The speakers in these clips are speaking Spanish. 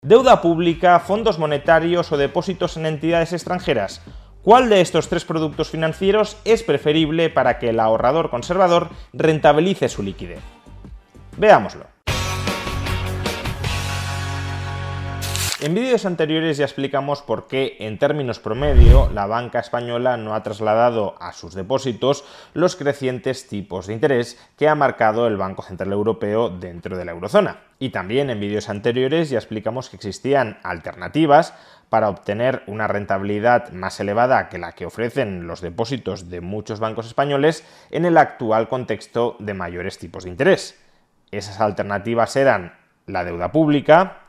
¿Deuda pública, fondos monetarios o depósitos en entidades extranjeras? ¿Cuál de estos tres productos financieros es preferible para que el ahorrador conservador rentabilice su liquidez? Veámoslo. En vídeos anteriores ya explicamos por qué, en términos promedio, la banca española no ha trasladado a sus depósitos los crecientes tipos de interés que ha marcado el Banco Central Europeo dentro de la eurozona. Y también en vídeos anteriores ya explicamos que existían alternativas para obtener una rentabilidad más elevada que la que ofrecen los depósitos de muchos bancos españoles en el actual contexto de mayores tipos de interés. Esas alternativas eran la deuda pública,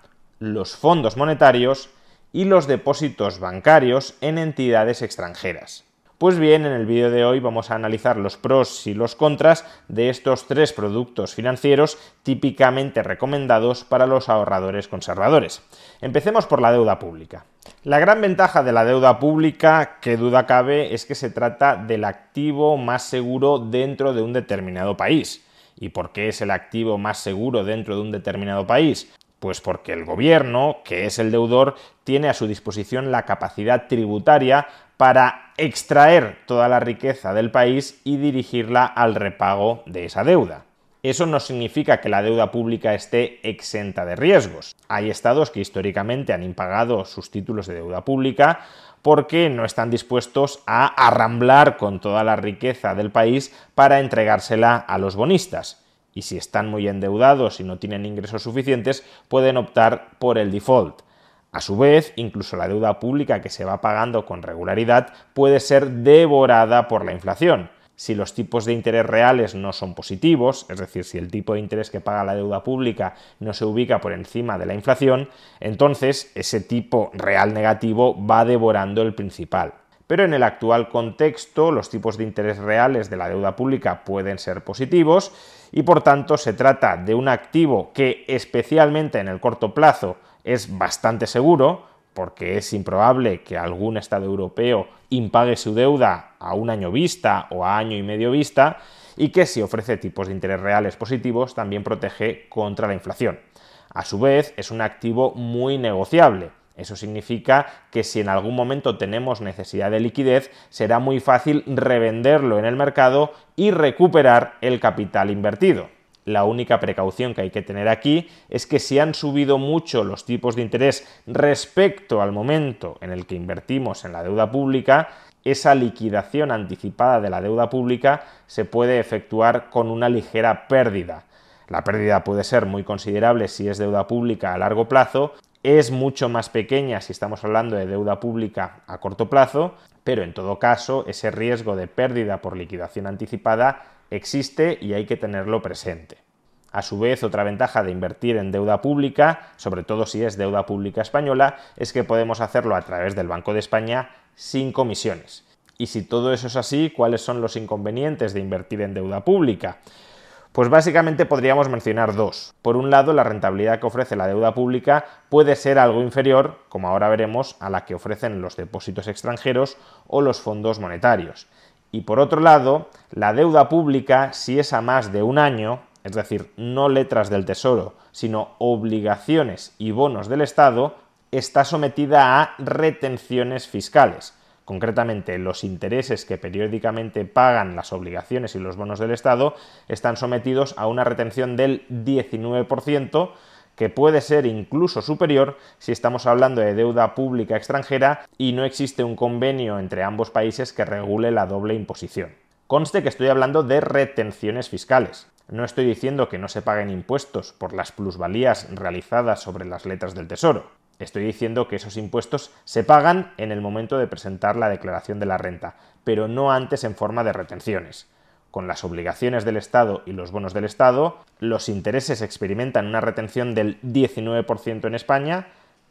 los fondos monetarios y los depósitos bancarios en entidades extranjeras. Pues bien, en el vídeo de hoy vamos a analizar los pros y los contras de estos tres productos financieros típicamente recomendados para los ahorradores conservadores. Empecemos por la deuda pública. La gran ventaja de la deuda pública, que duda cabe, es que se trata del activo más seguro dentro de un determinado país. ¿Y por qué es el activo más seguro dentro de un determinado país? Pues porque el gobierno, que es el deudor, tiene a su disposición la capacidad tributaria para extraer toda la riqueza del país y dirigirla al repago de esa deuda. Eso no significa que la deuda pública esté exenta de riesgos. Hay estados que históricamente han impagado sus títulos de deuda pública porque no están dispuestos a arramblar con toda la riqueza del país para entregársela a los bonistas. Y si están muy endeudados y no tienen ingresos suficientes, pueden optar por el default. A su vez, incluso la deuda pública que se va pagando con regularidad puede ser devorada por la inflación. Si los tipos de interés reales no son positivos, es decir, si el tipo de interés que paga la deuda pública no se ubica por encima de la inflación, entonces ese tipo real negativo va devorando el principal. Pero en el actual contexto, los tipos de interés reales de la deuda pública pueden ser positivos y por tanto se trata de un activo que especialmente en el corto plazo es bastante seguro, porque es improbable que algún Estado europeo impague su deuda a un año vista o a año y medio vista, y que si ofrece tipos de interés reales positivos también protege contra la inflación. A su vez, es un activo muy negociable. Eso significa que si en algún momento tenemos necesidad de liquidez, será muy fácil revenderlo en el mercado y recuperar el capital invertido. La única precaución que hay que tener aquí es que si han subido mucho los tipos de interés respecto al momento en el que invertimos en la deuda pública, esa liquidación anticipada de la deuda pública se puede efectuar con una ligera pérdida. La pérdida puede ser muy considerable si es deuda pública a largo plazo, es mucho más pequeña si estamos hablando de deuda pública a corto plazo, pero en todo caso ese riesgo de pérdida por liquidación anticipada existe y hay que tenerlo presente. A su vez, otra ventaja de invertir en deuda pública, sobre todo si es deuda pública española, es que podemos hacerlo a través del Banco de España sin comisiones. Y si todo eso es así, ¿cuáles son los inconvenientes de invertir en deuda pública? Pues básicamente podríamos mencionar dos. Por un lado, la rentabilidad que ofrece la deuda pública puede ser algo inferior, como ahora veremos, a la que ofrecen los depósitos extranjeros o los fondos monetarios. Y por otro lado, la deuda pública, si es a más de un año, es decir, no letras del Tesoro, sino obligaciones y bonos del Estado, está sometida a retenciones fiscales. Concretamente, los intereses que periódicamente pagan las obligaciones y los bonos del Estado están sometidos a una retención del 19%, que puede ser incluso superior si estamos hablando de deuda pública extranjera y no existe un convenio entre ambos países que regule la doble imposición. Conste que estoy hablando de retenciones fiscales. No estoy diciendo que no se paguen impuestos por las plusvalías realizadas sobre las letras del Tesoro. Estoy diciendo que esos impuestos se pagan en el momento de presentar la declaración de la renta, pero no antes en forma de retenciones. Con las obligaciones del Estado y los bonos del Estado, los intereses experimentan una retención del 19% en España,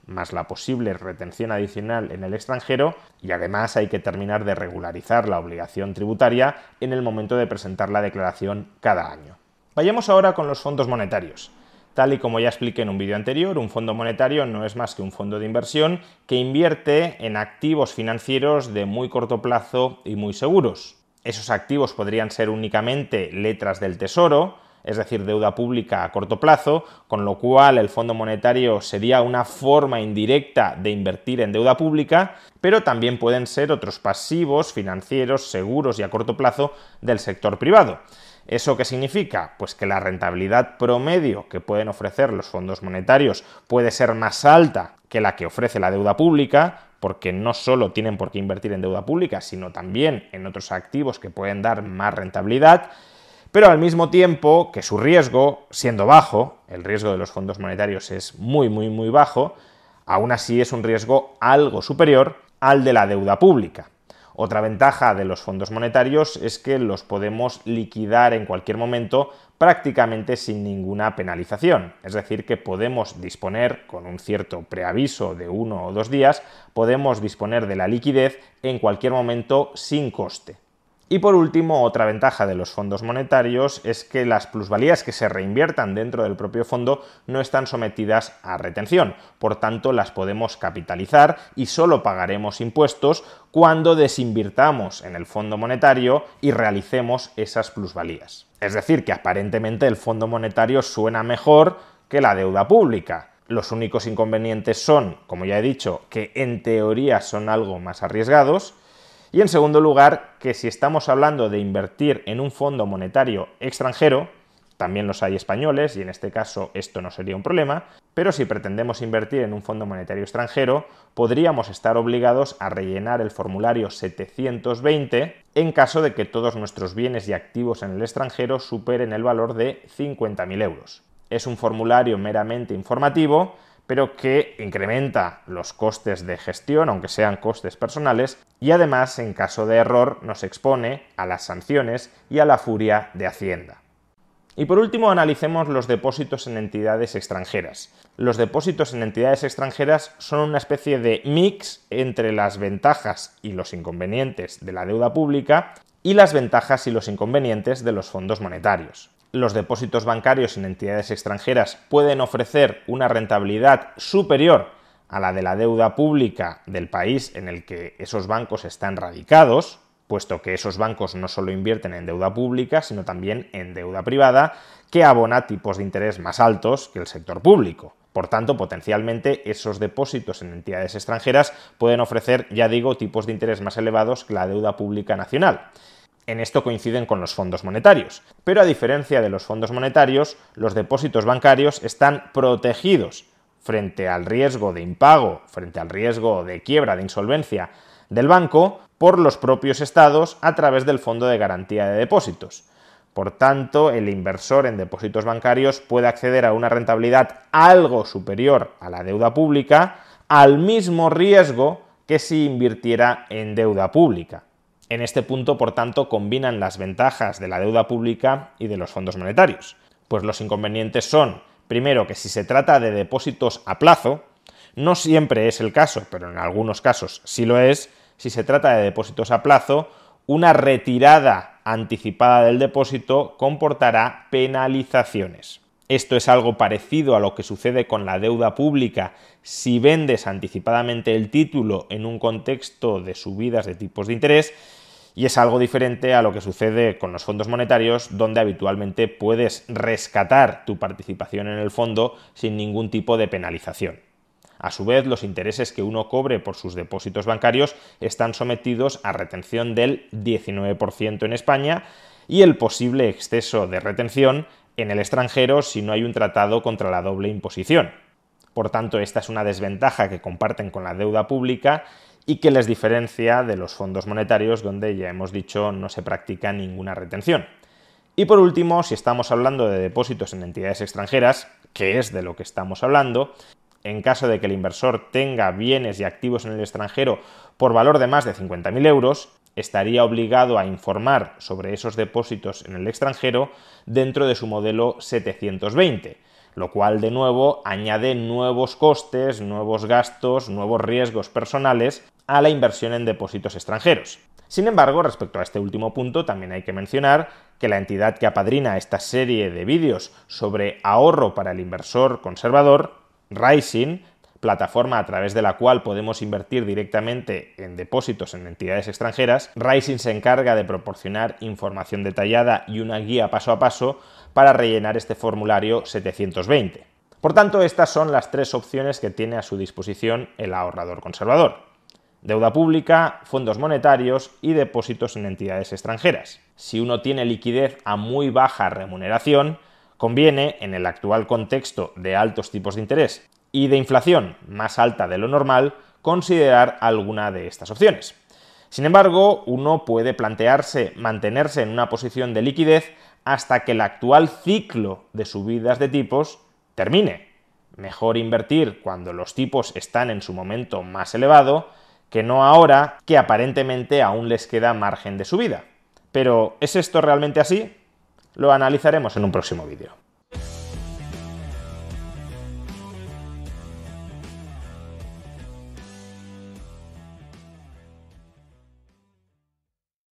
más la posible retención adicional en el extranjero, y además hay que terminar de regularizar la obligación tributaria en el momento de presentar la declaración cada año. Vayamos ahora con los fondos monetarios. Tal y como ya expliqué en un vídeo anterior, un fondo monetario no es más que un fondo de inversión que invierte en activos financieros de muy corto plazo y muy seguros. Esos activos podrían ser únicamente letras del Tesoro, es decir, deuda pública a corto plazo, con lo cual el Fondo Monetario sería una forma indirecta de invertir en deuda pública, pero también pueden ser otros pasivos financieros seguros y a corto plazo del sector privado. ¿Eso qué significa? Pues que la rentabilidad promedio que pueden ofrecer los fondos monetarios puede ser más alta que la que ofrece la deuda pública, porque no solo tienen por qué invertir en deuda pública, sino también en otros activos que pueden dar más rentabilidad, pero al mismo tiempo que su riesgo, siendo bajo, el riesgo de los fondos monetarios es muy bajo, aún así es un riesgo algo superior al de la deuda pública. Otra ventaja de los fondos monetarios es que los podemos liquidar en cualquier momento prácticamente sin ninguna penalización. Es decir, que podemos disponer, con un cierto preaviso de 1 o 2 días, podemos disponer de la liquidez en cualquier momento sin coste. Y por último, otra ventaja de los fondos monetarios es que las plusvalías que se reinviertan dentro del propio fondo no están sometidas a retención, por tanto las podemos capitalizar y solo pagaremos impuestos cuando desinvirtamos en el fondo monetario y realicemos esas plusvalías. Es decir, que aparentemente el fondo monetario suena mejor que la deuda pública. Los únicos inconvenientes son, como ya he dicho, que en teoría son algo más arriesgados. Y en segundo lugar, que si estamos hablando de invertir en un fondo monetario extranjero, también los hay españoles y en este caso esto no sería un problema, pero si pretendemos invertir en un fondo monetario extranjero, podríamos estar obligados a rellenar el formulario 720 en caso de que todos nuestros bienes y activos en el extranjero superen el valor de 50.000 euros. Es un formulario meramente informativo, pero que incrementa los costes de gestión, aunque sean costes personales, y además, en caso de error, nos expone a las sanciones y a la furia de Hacienda. Y por último, analicemos los depósitos en entidades extranjeras. Los depósitos en entidades extranjeras son una especie de mix entre las ventajas y los inconvenientes de la deuda pública y las ventajas y los inconvenientes de los fondos monetarios. Los depósitos bancarios en entidades extranjeras pueden ofrecer una rentabilidad superior a la de la deuda pública del país en el que esos bancos están radicados, puesto que esos bancos no solo invierten en deuda pública, sino también en deuda privada, que abona tipos de interés más altos que el sector público. Por tanto, potencialmente esos depósitos en entidades extranjeras pueden ofrecer, ya digo, tipos de interés más elevados que la deuda pública nacional. En esto coinciden con los fondos monetarios, pero a diferencia de los fondos monetarios, los depósitos bancarios están protegidos frente al riesgo de impago, frente al riesgo de quiebra, de insolvencia del banco, por los propios estados a través del Fondo de Garantía de Depósitos. Por tanto, el inversor en depósitos bancarios puede acceder a una rentabilidad algo superior a la deuda pública, al mismo riesgo que si invirtiera en deuda pública. En este punto, por tanto, combinan las ventajas de la deuda pública y de los fondos monetarios. Pues los inconvenientes son, primero, que si se trata de depósitos a plazo, no siempre es el caso, pero en algunos casos sí lo es, si se trata de depósitos a plazo, una retirada anticipada del depósito comportará penalizaciones. Esto es algo parecido a lo que sucede con la deuda pública si vendes anticipadamente el título en un contexto de subidas de tipos de interés, y es algo diferente a lo que sucede con los fondos monetarios, donde habitualmente puedes rescatar tu participación en el fondo sin ningún tipo de penalización. A su vez, los intereses que uno cobre por sus depósitos bancarios están sometidos a retención del 19% en España y el posible exceso de retención en el extranjero si no hay un tratado contra la doble imposición. Por tanto, esta es una desventaja que comparten con la deuda pública y que les diferencia de los fondos monetarios, donde ya hemos dicho no se practica ninguna retención. Y por último, si estamos hablando de depósitos en entidades extranjeras, que es de lo que estamos hablando, en caso de que el inversor tenga bienes y activos en el extranjero por valor de más de 50.000 euros, estaría obligado a informar sobre esos depósitos en el extranjero dentro de su modelo 720, lo cual de nuevo añade nuevos costes, nuevos gastos, nuevos riesgos personales a la inversión en depósitos extranjeros. Sin embargo, respecto a este último punto, también hay que mencionar que la entidad que apadrina esta serie de vídeos sobre ahorro para el inversor conservador, Rising, plataforma a través de la cual podemos invertir directamente en depósitos en entidades extranjeras, Rising se encarga de proporcionar información detallada y una guía paso a paso para rellenar este formulario 720. Por tanto, estas son las tres opciones que tiene a su disposición el ahorrador conservador: deuda pública, fondos monetarios y depósitos en entidades extranjeras. Si uno tiene liquidez a muy baja remuneración, conviene, en el actual contexto de altos tipos de interés y de inflación más alta de lo normal, considerar alguna de estas opciones. Sin embargo, uno puede plantearse mantenerse en una posición de liquidez hasta que el actual ciclo de subidas de tipos termine. Mejor invertir cuando los tipos están en su momento más elevado que no ahora, que aparentemente aún les queda margen de subida. Pero, ¿es esto realmente así? Lo analizaremos en un próximo vídeo.